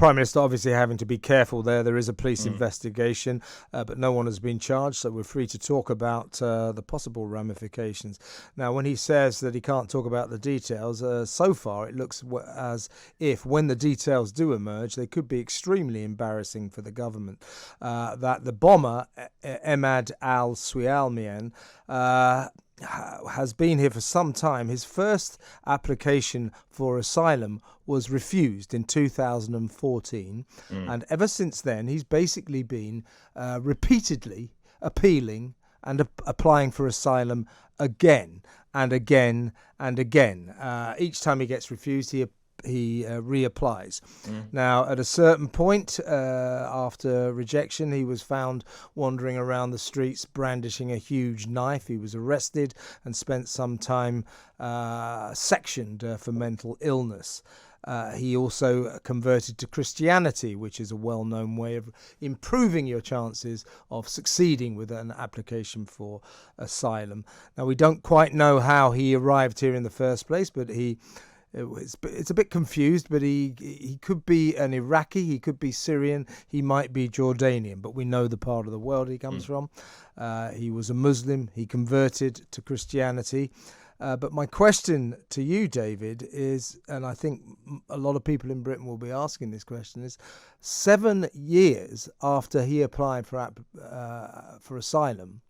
Prime Minister obviously having to be careful there. There is a police investigation, but no one has been charged, so we're free to talk about the possible ramifications. Now, when he says that he can't talk about the details, so far it looks as if when the details do emerge, they could be extremely embarrassing for the government. That the bomber, Emad Al Swealmeen, has been here for some time. His first application for asylum was refused in 2014, and ever since then he's basically been repeatedly appealing and applying for asylum again and again and again. Each time he gets refused, he reapplies. Now, at a certain point, after rejection, he was found wandering around the streets brandishing a huge knife. He was arrested and spent some time sectioned for mental illness. He also converted to Christianity, which is a well-known way of improving your chances of succeeding with an application for asylum. Now, we don't quite know how he arrived here in the first place, but it's a bit confused, but he could be an Iraqi, he could be Syrian, he might be Jordanian, but we know the part of the world he comes from. He was a Muslim, he converted to Christianity. But my question to you, David, is, and I think a lot of people in Britain will be asking this question, is 7 years after he applied for asylum,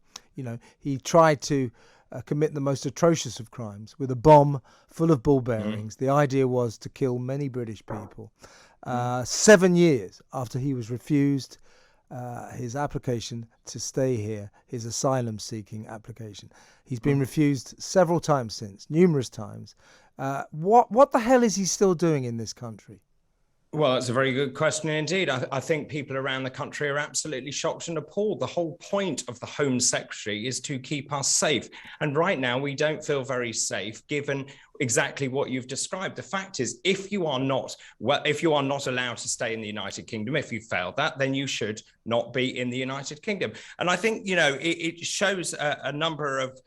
he tried to commit the most atrocious of crimes with a bomb full of ball bearings. The idea was to kill many British people. 7 years after he was refused his application to stay here, his asylum-seeking application. He's been refused several times since, numerous times. What the hell is he still doing in this country? Well, that's a very good question indeed. I think people around the country are absolutely shocked and appalled. The whole point of the Home Secretary is to keep us safe. And right now, we don't feel very safe, given exactly what you've described. The fact is, if you are not allowed to stay in the United Kingdom, if you failed that, then you should not be in the United Kingdom. And I think, it shows a number of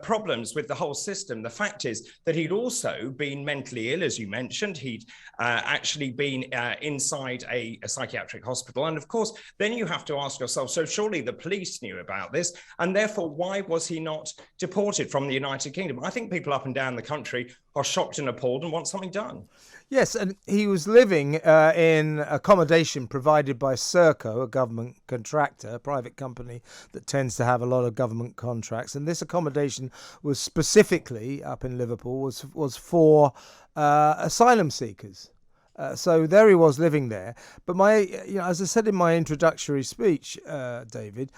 problems with the whole system. The fact is that he'd also been mentally ill, as you mentioned. He'd actually been inside a psychiatric hospital. And of course, then you have to ask yourself, so surely the police knew about this, and therefore, why was he not deported from the United Kingdom? I think people up and down the country are shocked and appalled and want something done. Yes, and he was living in accommodation provided by Serco, a government contractor, a private company that tends to have a lot of government contracts. And this accommodation was specifically up in Liverpool was for asylum seekers. So there he was living there. But as I said in my introductory speech, David,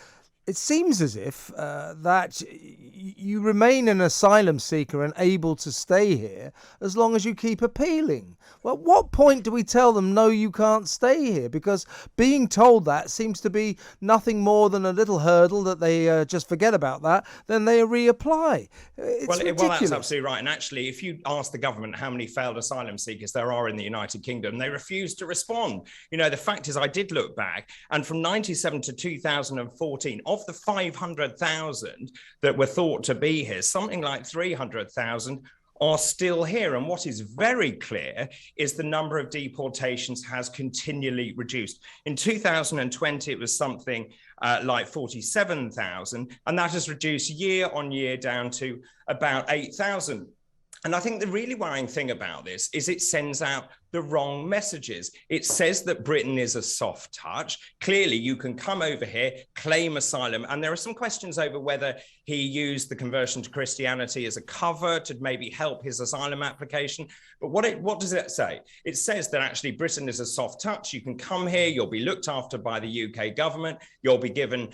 it seems as if that you remain an asylum seeker and able to stay here as long as you keep appealing. Well, at what point do we tell them, no, you can't stay here? Because being told that seems to be nothing more than a little hurdle that they just forget about that, then they reapply. It's ridiculous. Well, that's absolutely right. And actually, if you ask the government how many failed asylum seekers there are in the United Kingdom, they refuse to respond. The fact is, I did look back, and from 1997 to 2014, of the 500,000 that were thought to be here, something like 300,000 are still here. And what is very clear is the number of deportations has continually reduced. In 2020, it was something like 47,000, and that has reduced year on year down to about 8,000. And I think the really worrying thing about this is it sends out the wrong messages. It says that Britain is a soft touch. Clearly, you can come over here, claim asylum. And there are some questions over whether he used the conversion to Christianity as a cover to maybe help his asylum application. But what does it say? It says that actually Britain is a soft touch. You can come here, you'll be looked after by the UK government, you'll be given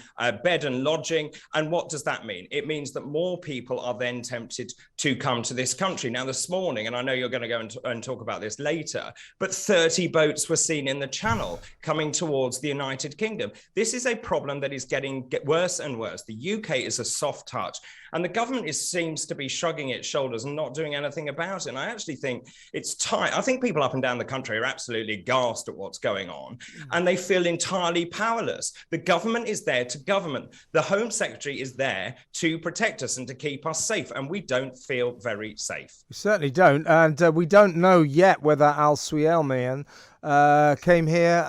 bed and lodging. And what does that mean? It means that more people are then tempted to come to this country. Now, this morning, and I know you're going to go and talk about this later, but 30 boats were seen in the Channel coming towards the United Kingdom. This is a problem that is getting worse and worse. The UK is a soft touch, and the government seems to be shrugging its shoulders and not doing anything about it. And I actually think it's time. I think people up and down the country are absolutely aghast at what's going on, and they feel entirely powerless. The government is there to govern. The Home Secretary is there to protect us and to keep us safe, and we don't feel very safe. We certainly don't, and we don't know yet whether Al Swealmeen came here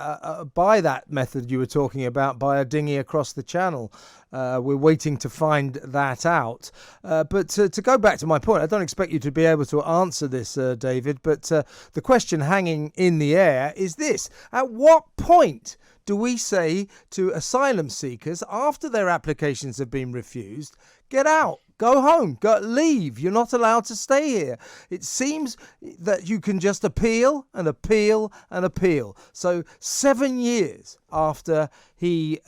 by that method you were talking about, by a dinghy across the channel. We're waiting to find that out. But to go back to my point, I don't expect you to be able to answer this, David, but the question hanging in the air is this. At what point do we say to asylum seekers, after their applications have been refused, get out? Go home, leave. You're not allowed to stay here. It seems that you can just appeal and appeal and appeal. So 7 years after he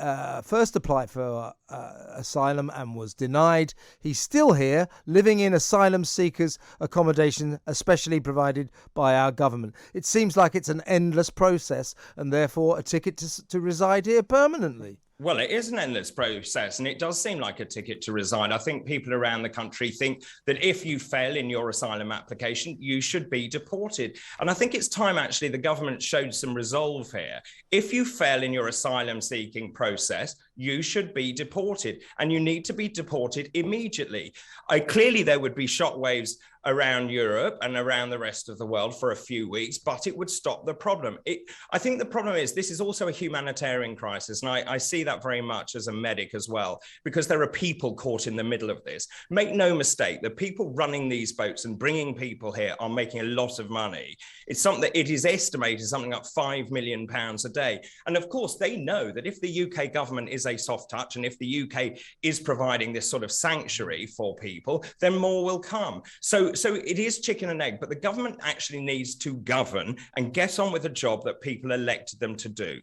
first applied for asylum and was denied, he's still here, living in asylum seekers' accommodation, especially provided by our government. It seems like it's an endless process and therefore a ticket to reside here permanently. Well, it is an endless process, and it does seem like a ticket to reside. I think people around the country think that if you fail in your asylum application, you should be deported. And I think it's time, actually, the government showed some resolve here. If you fail in your asylum seeking process, you should be deported, and you need to be deported immediately. Clearly, there would be shockwaves around Europe and around the rest of the world for a few weeks, but it would stop the problem. I think the problem is this is also a humanitarian crisis, and I see that very much as a medic as well, because there are people caught in the middle of this. Make no mistake, the people running these boats and bringing people here are making a lot of money. It's something that it is estimated something like £5 million a day. And of course, they know that if the UK government is a soft touch, and if the UK is providing this sort of sanctuary for people, then more will come. So it is chicken and egg, but the government actually needs to govern and get on with the job that people elected them to do.